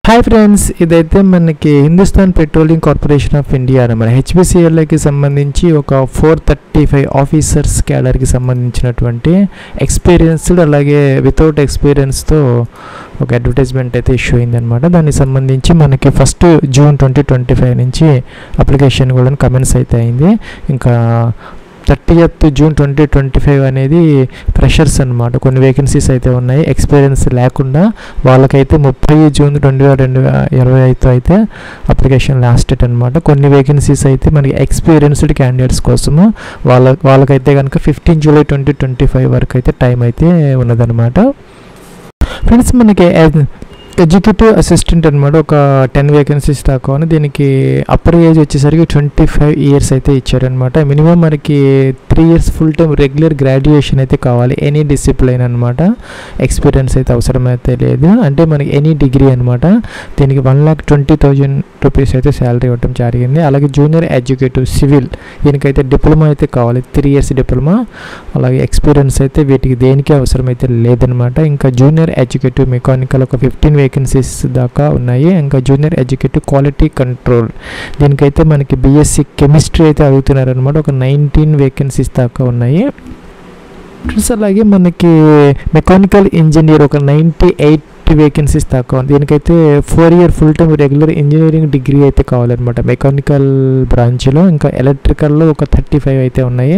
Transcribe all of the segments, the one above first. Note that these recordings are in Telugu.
హాయ్ ఫ్రెండ్స్, ఇదైతే మనకి Hindustan petroleum corporation of India మన హెచ్పిసిఎల్కి సంబంధించి ఒక 435 ఆఫీసర్స్ క్యాడర్కి సంబంధించినటువంటి ఎక్స్పీరియన్స్డ్ అలాగే వితౌట్ ఎక్స్పీరియన్స్తో ఒక అడ్వర్టైజ్మెంట్ అయితే ఇష్యూ అయిందనమాట. దానికి సంబంధించి మనకి 1 జూన్ 2025 నుంచి అప్లికేషన్ కూడా కమెన్స్ అయితే అయింది. ఇంకా 30th జూన్ 2025 అనేది ఫ్రెషర్స్ అనమాట. కొన్ని వేకెన్సీస్ అయితే ఉన్నాయి ఎక్స్పీరియన్స్ లేకుండా వాళ్ళకైతే 30 జూన్ 2025 అయితే అప్లికేషన్ లాస్ట్ డేట్ అనమాట. కొన్ని వేకెన్సీస్ అయితే మనకి ఎక్స్పీరియన్స్డ్ క్యాండిడేట్స్ కోసము వాళ్ళకైతే కనుక 15 జూలై 2025 వరకు అయితే టైం అయితే ఉన్నదనమాట. ఫ్రెండ్స్, మనకి ఎగ్జిక్యూటివ్ అసిస్టెంట్ అనమాట ఒక 10 వేకెన్సీస్ దాకా. దీనికి అప్పర్ ఏజ్ వచ్చేసరికి 25 ఇయర్స్ అయితే ఇచ్చారనమాట. మినిమం మనకి 3 years full time regular graduation అయితే కావాలి, ఎనీ డిసిప్లైన్ అనమాట. ఎక్స్పీరియన్స్ అయితే అవసరం అయితే లేదు, అంటే మనకి ఎనీ డిగ్రీ అనమాట. దీనికి 1,20,000 రూపీస్ అయితే శాలరీ ఇవ్వడం జరిగింది. అలాగే జూనియర్ ఎగ్జిక్యూటివ్ సివిల్ దీనికైతే డిప్లొమా అయితే కావాలి, 3 ఇయర్స్ డిప్లొమా. అలాగే ఎక్స్పీరియన్స్ అయితే వీటికి దేనికి అవసరం అయితే లేదనమాట. ఇంకా జూనియర్ ఎగ్జిక్యూటివ్ మెకానికల్ ఒక 15 వేకెన్సీస్ దాకా ఉన్నాయి. ఇంకా జూనియర్ ఎగ్జిక్యూటివ్ క్వాలిటీ కంట్రోల్ దీనికైతే మనకి బీఎస్సీ కెమిస్ట్రీ అయితే అడుగుతున్నారనమాట. ఒక 19 వేకెన్సీస్ దాకా ఉన్నాయి. అలాగే మనకి మెకానికల్ ఇంజనీర్ ఒక 98 వేకెన్సీస్ దాకా ఉంది. దీనికైతే 4 year full time regular engineering degree అయితే కావాలన్నమాట మెకానికల్ బ్రాంచ్లో. ఇంకా ఎలక్ట్రికల్లో ఒక 35 అయితే ఉన్నాయి.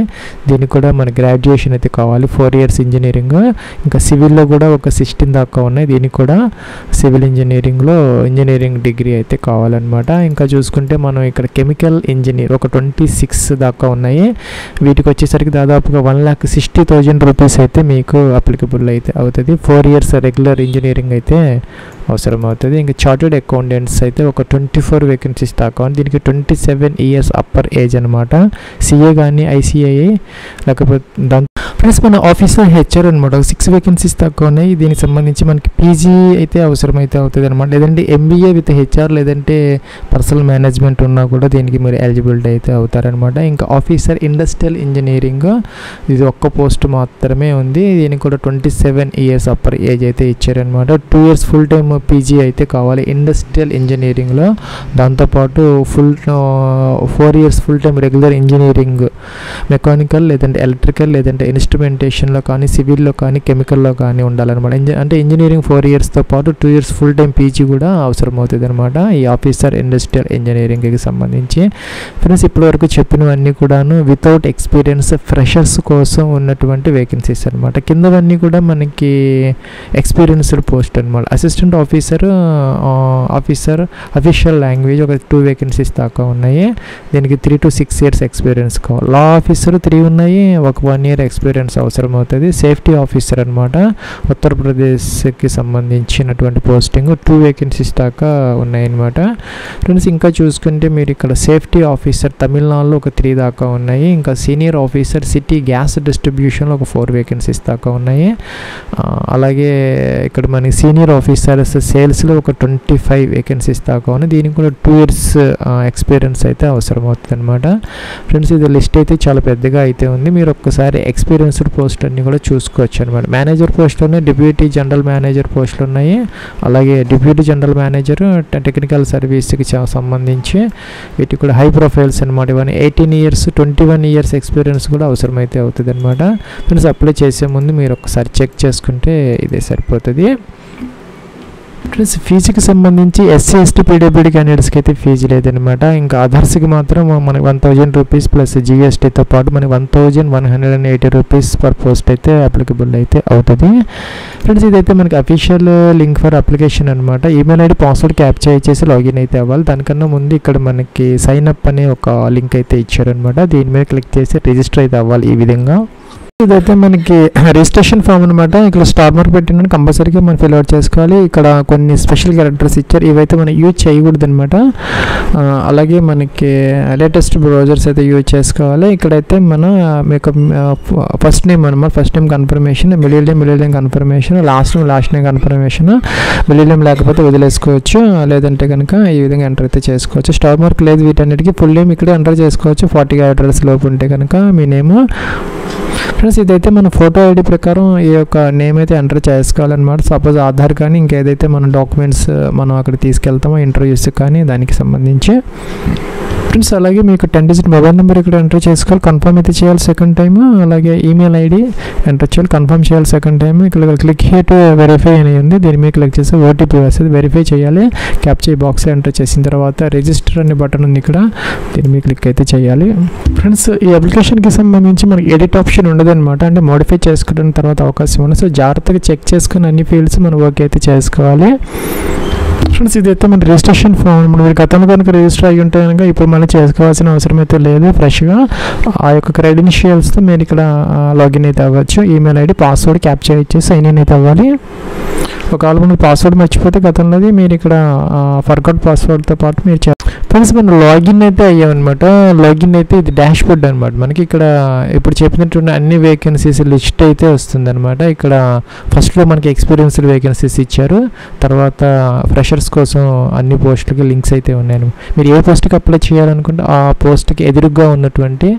దీనికి కూడా మన గ్రాడ్యుయేషన్ అయితే కావాలి, 4 ఇయర్స్ ఇంజనీరింగ్. ఇంకా సివిల్లో కూడా ఒక 16 దాకా ఉన్నాయి. దీనికి కూడా సివిల్ ఇంజనీరింగ్లో ఇంజనీరింగ్ డిగ్రీ అయితే కావాలన్నమాట. ఇంకా చూసుకుంటే మనం ఇక్కడ కెమికల్ ఇంజనీర్ ఒక 26 దాకా ఉన్నాయి. వీటికి వచ్చేసరికి దాదాపుగా 1,60,000 రూపీస్ అయితే మీకు అప్లికబుల్ అయితే అవుతుంది. 4 ఇయర్స్ రెగ్యులర్ ఇంజనీరింగ్ అయితే అవసరం అవుతుంది. ఇంకా చార్టెడ్ అకౌంటెంట్స్ అయితే ఒక 24 వేకెన్సీస్ దాకా. దీనికి 27 ఇయర్స్ అప్పర్ ఏజ్ అనమాట. సిఏ కానీ ఐసిఐఏ లేకపోతే దాని ఫ్రెండ్స్ మన ఆఫీసర్ హెచ్ఆర్ అనమాట. ఒక 6 వేకెన్సీస్ తక్కువ ఉన్నాయి. దీనికి సంబంధించి మనకి పీజీ అయితే అవసరం అయితే అవుతుంది అనమాట. లేదంటే ఎంబీఏ విత్ హెచ్ఆర్ లేదంటే పర్సనల్ మేనేజ్మెంట్ ఉన్నా కూడా దీనికి మీరు ఎలిజిబిలిటీ అయితే అవుతారనమాట. ఇంకా ఆఫీసర్ ఇండస్ట్రియల్ ఇంజనీరింగ్ ఇది ఒక్క పోస్ట్ మాత్రమే ఉంది. దీనికి కూడా 27 ఇయర్స్ అప్పర్ ఏజ్ అయితే ఇచ్చారనమాట. 2 ఇయర్స్ ఫుల్ టైమ్ పీజీ అయితే కావాలి ఇండస్ట్రియల్ ఇంజనీరింగ్లో. దాంతోపాటు 4 years full time regular engineering mechanical లేదంటే ఎలక్ట్రికల్ లేదంటే ఇన్స్ట్రుమెంటేషన్లో కానీ సివిల్లో కానీ కెమికల్లో కానీ ఉండాలన్నమాట. అంటే ఇంజనీరింగ్ 4 ఇయర్స్తో పాటు 2 ఇయర్స్ ఫుల్ టైం పీజీ కూడా అవసరం అవుతుంది అనమాట ఈ ఆఫీసర్ ఇండస్ట్రియల్ ఇంజనీరింగ్కి సంబంధించి. ఫ్రెండ్స్, ఇప్పటివరకు చెప్పినవన్నీ కూడాను వితౌట్ ఎక్స్పీరియన్స్ ఫ్రెషర్స్ కోసం ఉన్నటువంటి వేకెన్సీస్ అనమాట. కిందవన్నీ కూడా మనకి ఎక్స్పీరియన్స్డ్ పోస్ట్ అనమాట. అసిస్టెంట్ ఆఫీసర్ అఫీషియల్ లాంగ్వేజ్ ఒక 2 వేకెన్సీస్ దాకా ఉన్నాయి. దీనికి 3 to 6 ఇయర్స్ ఎక్స్పీరియన్స్ కావాలి. లా ఆఫీసర్ 3 ఉన్నాయి, ఒక 1 ఇయర్ ఎక్స్పీరియన్స్ అవసరం అవుతుంది. సేఫ్టీ ఆఫీసర్ అనమాట ఉత్తరప్రదేశ్కి సంబంధించినటువంటి పోస్టింగ్ 2 వేకెన్సీస్ దాకా ఉన్నాయన్నమాట. ఫ్రెండ్స్, ఇంకా చూసుకుంటే మీరు ఇక్కడ సేఫ్టీ ఆఫీసర్ తమిళనాడులో ఒక 3 దాకా ఉన్నాయి. ఇంకా సీనియర్ ఆఫీసర్ సిటీ గ్యాస్ డిస్ట్రిబ్యూషన్లో ఒక 4 వేకెన్సీస్ దాకా ఉన్నాయి. అలాగే ఇక్కడ మనకి సీనియర్ ఆఫీసర్స్ సేల్స్లో ఒక 25 వేకెన్సీస్ దాకా ఉన్నాయి. దీనికి కూడా 2 ఇయర్స్ ఎక్స్పీరియన్స్ అయితే అవసరం అవుతుంది అనమాట. ఫ్రెండ్స్, ఇది లిస్ట్ అయితే చాలా పెద్దగా అయితే ఉంది. మీరు ఒక్కసారి ఎక్స్పీరియన్స్డ్ పోస్ట్ అన్ని కూడా చూసుకోవచ్చు అనమాట. మేనేజర్ పోస్టులు ఉన్నాయి, డిప్యూటీ జనరల్ మేనేజర్ పోస్టులు ఉన్నాయి. అలాగే డిప్యూటీ జనరల్ మేనేజర్ టెక్నికల్ సర్వీస్కి సంబంధించి వీటికి కూడా హై ప్రొఫైల్స్ అనమాట. ఇవన్నీ 18 ఇయర్స్ 21 ఇయర్స్ ఎక్స్పీరియన్స్ కూడా అవసరమైతే అవుతుంది అనమాట. ఫ్రెండ్స్, అప్లై చేసే ముందు మీరు ఒకసారి చెక్ చేసుకుంటే ఇదే సరిపోతుంది. ఫ్రెండ్స్, ఫీజుకి సంబంధించి ఎస్సీ ఎస్టీ పీడబ్ల్యూడీ క్యాండిడేట్స్కి అయితే ఫీజు లేదనమాట. ఇంకా అదర్స్కి మాత్రం మనకి 1,000 రూపీస్ ప్లస్ జిఎస్టీతో పాటు మనకి 1,180 రూపీస్ పర్ పోస్ట్ అయితే అప్లికబుల్ అయితే అవుతుంది. ఫ్రెండ్స్, ఇదైతే మనకి అఫీషియల్ లింక్ ఫర్ అప్లికేషన్ అనమాట. ఈమెయిల్ ఐడి పాస్వర్డ్ క్యాప్చర్ చేసి లాగిన్ అయితే అవ్వాలి. దానికన్నా ముందు ఇక్కడ మనకి సైన్ అప్ అనే ఒక లింక్ అయితే ఇచ్చారనమాట. దీని మీద క్లిక్ చేసి రిజిస్టర్ అయితే అవ్వాలి. ఈ విధంగా ఇదైతే మనకి రిజిస్ట్రేషన్ ఫామ్ అనమాట. ఇక్కడ స్టార్ మార్క్ పెట్టిన కంపల్సరీగా మనం ఫిల్ అవుట్ చేసుకోవాలి. ఇక్కడ కొన్ని స్పెషల్ క్యారెక్టర్స్ ఇచ్చారు, ఇవైతే మనం యూజ్ చేయకూడదు అనమాట. అలాగే మనకి లేటెస్ట్ బ్రౌజర్స్ అయితే యూజ్ చేసుకోవాలి. ఇక్కడైతే మన మీకు ఫస్ట్ నేమ్ అనమాట, first name confirmation, middle name confirmation, last name confirmation. Middle name లేకపోతే వదిలేసుకోవచ్చు, లేదంటే కనుక ఈ విధంగా ఎంటర్ అయితే చేసుకోవచ్చు. స్టార్ మార్క్ లేదు వీటన్నిటికీ. ఫుల్ నేమ్ ఇక్కడే ఎంటర్ చేసుకోవచ్చు. 40 క్యారెక్టర్స్ లోపు ఉంటే కనుక మీ నేమ్. ఫ్రెండ్స్ ఇదైతే మన ఫోటో ఐడి ప్రకారం ఈ యొక్క నేమ్ అయితే ఎంటర్ చేసుకోవాలన్నమాట. సపోజ్ ఆధార్ కానీ ఇంకేదైతే మన డాక్యుమెంట్స్ మనం అక్కడ తీసుకెళ్తామో ఇంటర్వ్యూస్ కానీ దానికి సంబంధించి ఫ్రెండ్స్. అలాగే మీకు 10 డిజిట్ మొబైల్ నెంబర్ ఇక్కడ ఎంటర్ చేసుకోవాలి, కన్ఫర్మ్ అయితే చేయాలి సెకండ్ టైం. అలాగే ఈమెయిల్ ఐడి ఎంటర్ చేయాలి, కన్ఫర్మ్ చేయాలి సెకండ్ టైం. ఇక్కడ క్లిక్ హియర్ టు వెరిఫై అని ఉంది, దీని మీద క్లిక్ చేసి ఓటీపీ వస్తుంది, వెరిఫై చేయాలి. క్యాప్చర్ బాక్స్ ఎంటర్ చేసిన తర్వాత రిజిస్టర్ అనే బటన్ ఉంది ఇక్కడ, దీని మీద క్లిక్ అయితే చేయాలి. ఫ్రెండ్స్ ఈ అప్లికేషన్కి సంబంధించి మనకి ఎడిట్ ఆప్షన్ ఉండదన్నమాట, అంటే మోడిఫై చేసుకోవడం తర్వాత అవకాశం ఉంది. సో జాగ్రత్తగా చెక్ చేసుకుని అన్ని ఫీల్డ్స్ మనం ఓకే అయితే చేసుకోవాలి. ఫ్రెండ్స్ ఇదైతే మన రిజిస్ట్రేషన్ ఫామ్, మీరు గతంలో కనుక రిజిస్టర్ అయ్యి ఉంటే కనుక ఇప్పుడు మళ్ళీ చేసుకోవాల్సిన అవసరం అయితే లేదు. ఫ్రెష్గా ఆ యొక్క క్రెడెన్షియల్స్తో మీరు ఇక్కడ లాగిన్ అయితే అవ్వచ్చు. ఈమెయిల్ ఐడి పాస్వర్డ్ క్యాప్చర్ ఇచ్చేసి సైన్ ఇన్ అయితే అవ్వాలి. ఒకవేళ మనకి పాస్వర్డ్ మర్చిపోతే గతంలోది మీరు ఇక్కడ ఫర్గాట్ పాస్వర్డ్తో పాటు మీరు ఫ్రెండ్స్ మనం లాగిన్ అయితే అయ్యామన్నమాట. లాగిన్ అయితే ఇది డాష్ బోర్డ్ అనమాట. మనకి ఇక్కడ ఇప్పుడు చెప్పినట్టు అన్ని వేకెన్సీస్ లిస్ట్ అయితే వస్తుంది అనమాట. ఇక్కడ ఫస్ట్లో మనకి ఎక్స్పీరియన్స్డ్ వేకెన్సీస్ ఇచ్చారు, తర్వాత ఫ్రెషర్స్ కోసం అన్ని పోస్టులకి లింక్స్ అయితే ఉన్నాయి. మీరు ఏ పోస్ట్కి అప్లై చేయాలనుకుంటే ఆ పోస్ట్కి ఎదురుగా ఉన్నటువంటి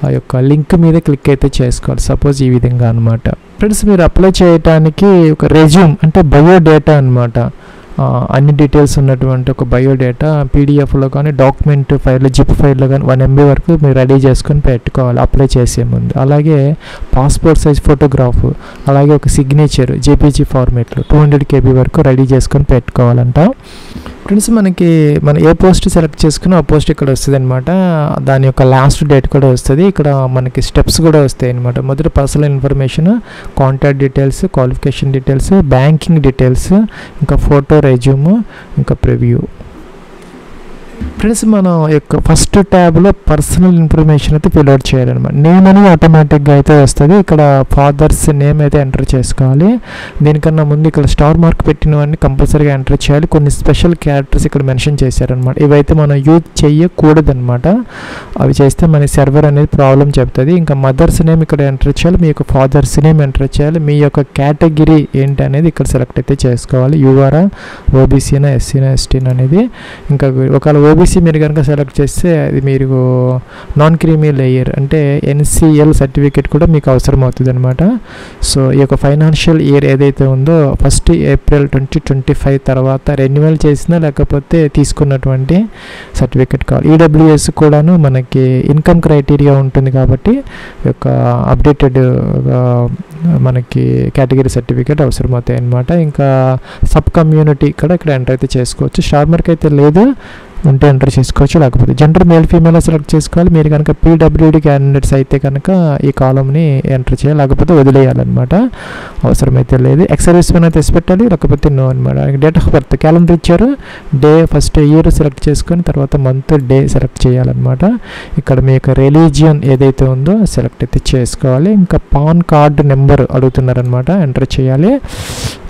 ఆ యొక్క లింక్ మీద క్లిక్ అయితే చేసుకోవాలి. సపోజ్ ఈ విధంగా అనమాట. ఫ్రెండ్స్ మీరు అప్లై చేయడానికి ఒక రెజ్యూమ్ అంటే బయోడేటా అనమాట, అన్ని డీటెయిల్స్ ఉన్నటువంటి ఒక బయోడేటా పీడిఎఫ్లో కానీ డాక్యుమెంట్ ఫైల్లో జిప్ ఫైల్లో కానీ 1 MB వరకు మీరు రెడీ చేసుకొని పెట్టుకోవాలి అప్లై చేసే ముందు. అలాగే పాస్పోర్ట్ సైజ్ ఫోటోగ్రాఫ్, అలాగే ఒక సిగ్నేచర్ జేపీజీ ఫార్మేట్లో 200 KB వరకు రెడీ చేసుకొని పెట్టుకోవాలంట. ఫ్రెండ్స్ మనకి మనం ఏ పోస్ట్ సెలెక్ట్ చేసుకున్నా ఆ పోస్ట్ ఇక్కడ వస్తుంది అనమాట. దాని యొక్క లాస్ట్ డేట్ కూడా వస్తుంది. ఇక్కడ మనకి స్టెప్స్ కూడా వస్తాయి అనమాట. మొదటి personal information, contact details, qualification details, banking details, ఇంకా ఫోటో, రెజ్యూమ్, ఇంకా ప్రివ్యూ. ఫ్రెండ్స్ మనం యొక్క ఫస్ట్ ట్యాబ్లో పర్సనల్ ఇన్ఫర్మేషన్ అయితే ఫిల్అవుట్ చేయాలన్నమాట. నేమ్ అనేది ఆటోమేటిక్గా అయితే వస్తుంది. ఇక్కడ ఫాదర్స్ నేమ్ అయితే ఎంటర్ చేసుకోవాలి. దీనికన్నా ముందు ఇక్కడ స్టార్ మార్క్ పెట్టినవన్నీ కంపల్సరీగా ఎంటర్ చేయాలి. కొన్ని స్పెషల్ క్యారెక్టర్స్ ఇక్కడ మెన్షన్ చేశారనమాట. ఇవైతే మనం యూజ్ చేయకూడదనమాట. అవి చేస్తే మన సర్వర్ అనేది ప్రాబ్లం చెప్తుంది. ఇంకా మదర్స్ నేమ్ ఇక్కడ ఎంటర్ చేయాలి, మీ యొక్క ఫాదర్స్ నేమ్ ఎంటర్ చేయాలి, మీ యొక్క కేటగిరీ ఏంటి అనేది ఇక్కడ సెలెక్ట్ అయితే చేసుకోవాలి. యూఆర్ఆ, ఓబీసీనా, ఎస్సీనా, ఎస్టీనా అనేది. ఇంకా ఒకవేళ ఓబీసీ మీరు కనుక సెలెక్ట్ చేస్తే అది మీరు నాన్ క్రీమీ లేయర్ అంటే NCL సర్టిఫికేట్ కూడా మీకు అవసరం అవుతుంది అనమాట. సో ఈ యొక్క ఫైనాన్షియల్ ఇయర్ ఏదైతే ఉందో 1 ఏప్రిల్ 2025 తర్వాత రెన్యువల్ చేసినా లేకపోతే తీసుకున్నటువంటి సర్టిఫికేట్ కావాలి. ఈడబ్ల్యూఎస్ కూడాను మనకి ఇన్కమ్ క్రైటీరియా ఉంటుంది కాబట్టి ఈ యొక్క అప్డేటెడ్ మనకి కేటగిరీ సర్టిఫికేట్ అవసరం అవుతాయి అన్నమాట. ఇంకా సబ్ కమ్యూనిటీ కూడా ఇక్కడ ఎంటర్ అయితే చేసుకోవచ్చు. స్టార్ మార్క్ అయితే లేదు, ఉంటే ఎంటర్ చేసుకోవచ్చు. లేకపోతే జెండర్ మేల్ ఫీమేల్ సెలెక్ట్ చేసుకోవాలి. మీరు కనుక PWD క్యాండిడేట్స్ అయితే కనుక ఈ కాలంని ఎంటర్ చేయాలి, లేకపోతే వదిలేయాలన్నమాట. అవసరమైతే లేదు. ఎక్స్ సర్వీస్ మెన్ అయితే పెట్టాలి, లేకపోతే నో అనమాట. డేట్ ఆఫ్ బర్త్ క్యాలెండర్ ఇచ్చారు, డే ఫస్ట్ ఇయర్ సెలెక్ట్ చేసుకొని తర్వాత మంత్, డే సెలెక్ట్ చేయాలన్నమాట. ఇక్కడ మీ యొక్క రిలీజియన్ ఏదైతే ఉందో సెలెక్ట్ అయితే చేసుకోవాలి. ఇంకా పాన్ కార్డు నెంబర్ అడుగుతున్నారనమాట, ఎంటర్ చేయాలి.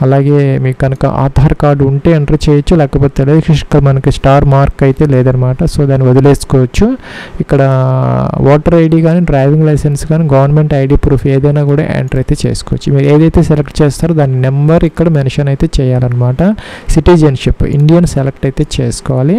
అలాగే మీకు కనుక ఆధార్ కార్డు ఉంటే ఎంటర్ చేయొచ్చు, లేకపోతే మనకి స్టార్ మార్క్ అయితే లేదనమాట. సో దాన్ని వదిలేసుకోవచ్చు. ఇక్కడ ఓటర్ ఐడి కానీ, డ్రైవింగ్ లైసెన్స్ కానీ, గవర్నమెంట్ ఐడి ప్రూఫ్ ఏదైనా కూడా ఎంటర్ అయితే చేసుకోవచ్చు. మీరు ఏదైతే సెలెక్ట్ చేస్తారో దాని నెంబర్ ఇక్కడ మెన్షన్ అయితే చేయాలన్నమాట. సిటిజన్షిప్ ఇండియన్ సెలెక్ట్ అయితే చేసుకోవాలి.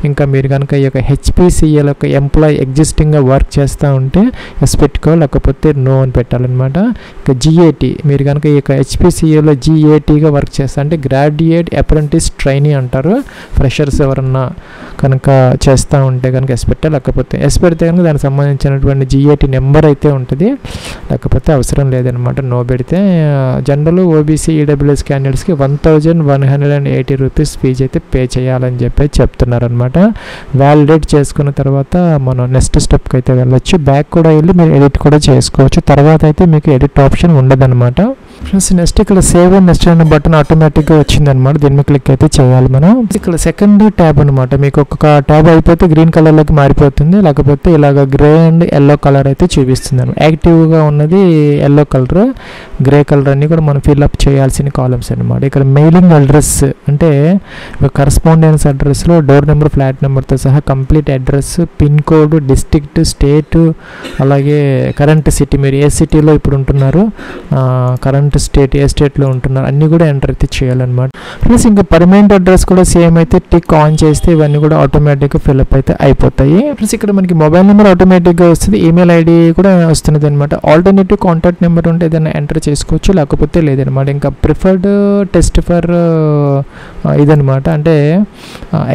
ఇంకా మీరు కనుక ఈ యొక్క HPCL యొక్క ఎంప్లాయ్ ఎగ్జిస్టింగ్గా వర్క్ చేస్తూ ఉంటే ఎస్ పెట్టుకోవాలి, లేకపోతే నో అని పెట్టాలన్నమాట. ఇంకా GAT మీరు కనుక ఈ యొక్క HPCLలో GATగా వర్క్ చేస్తా అంటే గ్రాడ్యుయేట్ అప్రెంటిస్ ట్రైనీ అంటారు. ఫ్రెషర్స్ ఎవరన్నా కనుక చేస్తూ ఉంటే కనుక ఎస్ పెట్టాలి, లేకపోతే ఎస్ పెడితే కనుక దానికి సంబంధించినటువంటి GAT నెంబర్ అయితే ఉంటుంది, లేకపోతే అవసరం లేదనమాట. నో పెడితే జనరల్ OBC EWS క్యాండిడేట్స్కి 1180 రూపీస్ ఫీజు అయితే పే చేయాలని చెప్పి చెప్తున్నారనమాట. వ్యాలిడేట్ చేసుకున్న తర్వాత మనం నెక్స్ట్ స్టెప్కి అయితే వెళ్ళొచ్చు. బ్యాక్ కూడా వెళ్ళి మీరు ఎడిట్ కూడా చేసుకోవచ్చు. తర్వాత అయితే మీకు ఎడిట్ ఆప్షన్ ఉండదన్నమాట. ఫ్రెండ్స్ నెక్స్ట్ ఇక్కడ సేవ్ అండ్ నెక్స్ట్ అనే బటన్ ఆటోమేటిక్గా వచ్చిందనమాట. దీని మీద క్లిక్ అయితే చేయాలి మనం. ఇక్కడ సెకండ్ ట్యాబ్ అనమాట. మీకు ఒక్కొక్క ట్యాబ్ అయిపోతే గ్రీన్ కలర్లోకి మారిపోతుంది, లేకపోతే ఇలాగ గ్రే అండ్ ఎల్లో కలర్ అయితే చూపిస్తుంది అనమాట. యాక్టివ్గా ఉన్నది ఎల్లో కలర్, గ్రే కలర్ అన్నీ కూడా మనం ఫిల్అప్ చేయాల్సిన కాలమ్స్ అనమాట. ఇక్కడ మెయిలింగ్ అడ్రస్ అంటే కరస్పాండెన్స్ అడ్రస్లో డోర్ నెంబర్, ఫ్లాట్ నెంబర్తో సహా complete address, pin code, district, state, అలాగే కరెంట్ సిటీ, మీరు ఏ సిటీలో ఇప్పుడు ఉంటున్నారు, కరెంట్ కరెంట్ స్టేట్, ఏ స్టేట్లో ఉంటున్నారు అన్నీ కూడా ఎంటర్ అయితే చేయాలన్నమాట. ప్లస్ ఇంకా పర్మనెంట్ అడ్రస్ కూడా సేమ్ అయితే టిక్ ఆన్ చేస్తే ఇవన్నీ కూడా ఆటోమేటిక్గా ఫిల్అప్ అయితే అయిపోతాయి. ప్లస్ ఇక్కడ మనకి మొబైల్ నెంబర్ ఆటోమేటిక్గా వస్తుంది, ఈమెయిల్ ఐడి కూడా వస్తున్నది అనమాట. ఆల్టర్నేటివ్ కాంటాక్ట్ నెంబర్ ఉంటే ఏదైనా ఎంటర్ చేసుకోవచ్చు, లేకపోతే లేదనమాట. ఇంకా ప్రిఫర్డ్ టెస్ట్ ఫర్ ఇదనమాట, అంటే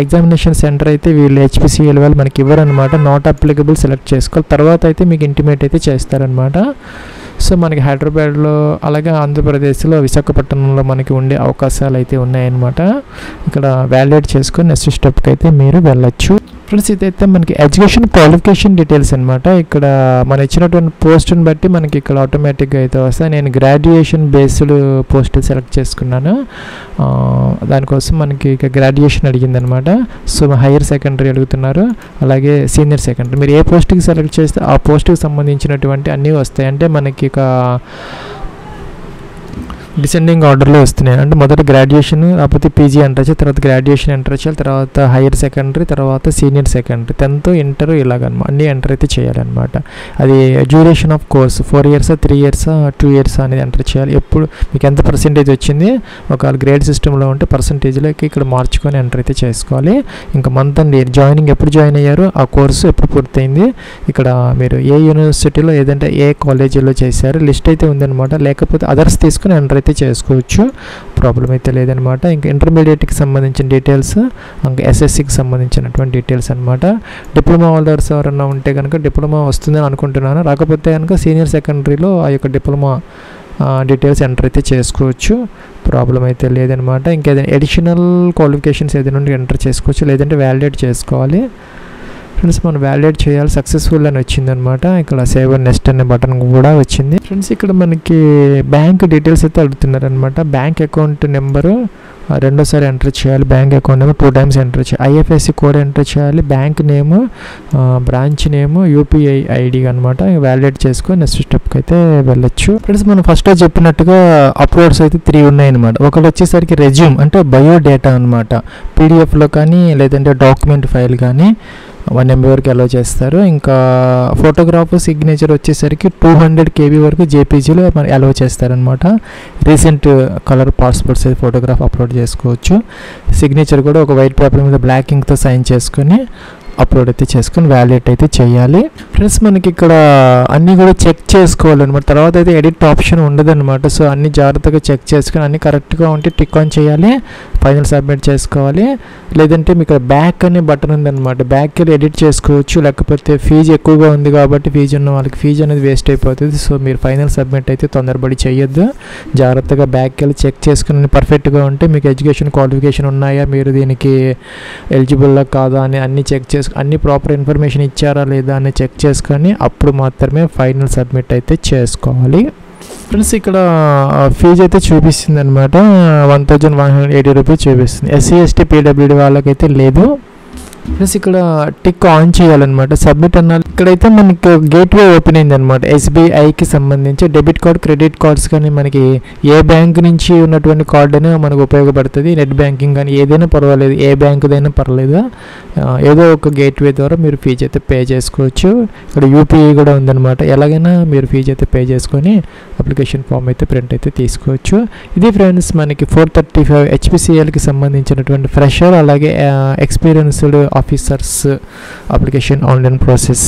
ఎగ్జామినేషన్ సెంటర్ అయితే వీళ్ళు HPCL వాళ్ళు మనకి ఇవ్వరనమాట. నాట్ అప్లికబుల్ సెలెక్ట్ చేసుకోవాలి, తర్వాత అయితే మీకు ఇంటిమేట్ అయితే చేస్తారనమాట. సో మనకి హైదరాబాద్లో అలాగే ఆంధ్రప్రదేశ్లో విశాఖపట్నంలో మనకి ఉండే అవకాశాలు అయితే ఉన్నాయన్నమాట. ఇక్కడ వ్యాలిడేట్ చేసుకొని నెక్స్ట్ స్టెప్కి అయితే మీరు వెళ్ళచ్చు. ఫ్రెండ్స్ ఇదైతే మనకి ఎడ్యుకేషన్ క్వాలిఫికేషన్ డీటెయిల్స్ అనమాట. ఇక్కడ మనం ఇచ్చినటువంటి పోస్ట్ని బట్టి మనకి ఇక్కడ ఆటోమేటిక్గా అయితే వస్తాయి. నేను గ్రాడ్యుయేషన్ బేస్డ్ పోస్ట్ సెలెక్ట్ చేసుకున్నాను, దానికోసం మనకి ఇక గ్రాడ్యుయేషన్ అడిగిందనమాట. సో హైయర్ సెకండరీ అడుగుతున్నారు, అలాగే సీనియర్ సెకండరీ. మీరు ఏ పోస్ట్కి సెలెక్ట్ చేస్తే ఆ పోస్ట్కి సంబంధించినటువంటి అన్నీ వస్తాయి. అంటే మనకి ఇక డిసెండింగ్ ఆర్డర్లో వస్తున్నాయి. అంటే మొదట గ్రాడ్యుయేషన్, లేకపోతే PG ఎంటర్ చేయాలి, తర్వాత గ్రాడ్యుయేషన్ ఎంటర్ చేయాలి, తర్వాత హైయర్ సెకండరీ, తర్వాత సీనియర్ సెకండరీ, 10th ఇంటర్ ఇలాగనమాట అన్నీ ఎంటర్ అయితే చేయాలన్నమాట. అది duration of course 4 years, 3 years, 2 years అనేది ఎంటర్ చేయాలి. ఎప్పుడు మీకు ఎంత పర్సెంటేజ్ వచ్చింది, ఒకవేళ గ్రేడ్ సిస్టంలో ఉంటే పర్సెంటేజ్లోకి ఇక్కడ మార్చుకొని ఎంటర్ అయితే చేసుకోవాలి. ఇంకా మంత్ అండ్ ఇయర్, జాయినింగ్ ఎప్పుడు జాయిన్ అయ్యారు, ఆ కోర్సు ఎప్పుడు పూర్తయింది, ఇక్కడ మీరు ఏ యూనివర్సిటీలో ఏదంటే ఏ కాలేజీలో చేశారు లిస్ట్ అయితే ఉందన్నమాట. లేకపోతే అదర్స్ తీసుకుని ఎంటర్ అయితే చేసుకోవచ్చు, ప్రాబ్లం అయితే లేదనమాట. ఇంకా ఇంటర్మీడియట్కి సంబంధించిన డీటెయిల్స్, ఇంకా SSCకి సంబంధించినటువంటి డీటెయిల్స్ అనమాట. డిప్లొమా హోల్డర్స్ ఎవరన్నా ఉంటే కనుక డిప్లొమా వస్తుందని అనుకుంటున్నాను, రాకపోతే కనుక సీనియర్ సెకండరీలో ఆ యొక్క డిప్లొమా డీటెయిల్స్ ఎంటర్ అయితే చేసుకోవచ్చు, ప్రాబ్లం అయితే లేదనమాట. ఇంకేదైనా అడిషనల్ క్వాలిఫికేషన్స్ ఏదైనా ఉంటే ఎంటర్ చేసుకోవచ్చు, లేదంటే వ్యాలిడేట్ చేసుకోవాలి. ఫ్రెండ్స్ మనం వ్యాలిడేట్ చేయాలి, సక్సెస్ఫుల్ అని వచ్చిందనమాట. ఇక్కడ సేవ్ అండ్ నెక్స్ట్ అనే బటన్ కూడా వచ్చింది. ఫ్రెండ్స్ ఇక్కడ మనకి బ్యాంక్ డీటెయిల్స్ అయితే అడుగుతున్నారనమాట. బ్యాంక్ అకౌంట్ నెంబరు రెండోసారి ఎంటర్ చేయాలి, bank account number 2 times enter చేయాలి, IFSC కోడ్ ఎంటర్ చేయాలి, బ్యాంక్ నేము, బ్రాంచ్ నేము, UPI ID అనమాట. వ్యాలిడేట్ చేసుకొని నెక్స్ట్ స్టెప్కి అయితే వెళ్ళొచ్చు. ఫ్రెండ్స్ మనం ఫస్ట్లో చెప్పినట్టుగా అప్లోడ్స్ అయితే 3 ఉన్నాయన్నమాట. ఒకటి వచ్చేసరికి రెజ్యూమ్, అంటే బయోడేటా అనమాట. PDFలో కానీ లేదంటే డాక్యుమెంట్ ఫైల్ కానీ 1 MB వరకు అలో చేస్తారు. ఇంకా ఫోటోగ్రాఫ్ సిగ్నేచర్ వచ్చేసరికి 200 KB వరకు JPGలో మనం అలో చేస్తారనమాట. Recent colour passport size photograph upload చేసుకోవచ్చు. సిగ్నేచర్ కూడా ఒక వైట్ పేపర్ మీద బ్లాక్ ఇంక్తో సైన్ చేసుకొని అప్లోడ్ అయితే చేసుకొని వ్యాలిడేట్ అయితే చేయాలి. ఫ్రెండ్స్ మనకి ఇక్కడ అన్నీ కూడా చెక్ చేసుకోవాలన్నమాట. తర్వాత అయితే ఎడిట్ ఆప్షన్ ఉండదన్నమాట. సో అన్ని జాగ్రత్తగా చెక్ చేసుకొని అన్నీ కరెక్ట్గా ఉంటే టిక్ ఆన్ చేయాలి, ఫైనల్ సబ్మిట్ చేసుకోవాలి. లేదంటే మీకు బ్యాక్ అనే బటన్ ఉందన్నమాట, బ్యాక్కి వెళ్ళి ఎడిట్ చేసుకోవచ్చు. లేకపోతే ఫీజు ఎక్కువగా ఉంది కాబట్టి ఫీజు ఉన్న వాళ్ళకి ఫీజు అనేది వేస్ట్ అయిపోతుంది. సో మీరు ఫైనల్ సబ్మిట్ అయితే తొందరపడి చేయొద్దు, జాగ్రత్తగా బ్యాక్కి వెళ్ళి చెక్ చేసుకుని పర్ఫెక్ట్గా ఉంటే మీకు ఎడ్యుకేషన్ క్వాలిఫికేషన్ ఉన్నాయా, మీరు దీనికి ఎలిజిబుల్లా కాదా అని అన్నీ చెక్ చేసుకుని అన్ని ప్రాపర్ ఇన్ఫర్మేషన్ ఇచ్చారా లేదా అని చెక్ చేసుకొని అప్పుడు మాత్రమే ఫైనల్ సబ్మిట్ అయితే చేసుకోవాలి. ఫ్రెండ్స్ ఇక్కడ ఫీజు అయితే చూపిస్తుంది అనమాట, 1180 రూపీస్ చూపిస్తుంది. SC ST PWD వాళ్ళకైతే లేదు. ప్లస్ ఇక్కడ టిక్ ఆన్ చేయాలన్నమాట, సబ్మిట్ అన్నారు. ఇక్కడైతే మనకి గేట్వే ఓపెన్ అయింది అనమాట. SBIకి సంబంధించి డెబిట్ కార్డ్, క్రెడిట్ కార్డ్స్ కానీ మనకి ఏ బ్యాంక్ నుంచి ఉన్నటువంటి కార్డు అయినా మనకు ఉపయోగపడుతుంది. నెట్ బ్యాంకింగ్ కానీ ఏదైనా పర్వాలేదు, ఏ బ్యాంకుదైనా పర్లేదు, ఏదో ఒక గేట్వే ద్వారా మీరు ఫీజు అయితే పే చేసుకోవచ్చు. ఇక్కడ UPI కూడా ఉందన్నమాట. ఎలాగైనా మీరు ఫీజు అయితే పే చేసుకొని అప్లికేషన్ ఫామ్ అయితే ప్రింట్ అయితే తీసుకోవచ్చు. ఇది ఫ్రెండ్స్ మనకి 435 HPCLకి సంబంధించినటువంటి ఫ్రెషర్ అలాగే experienced officers application online process.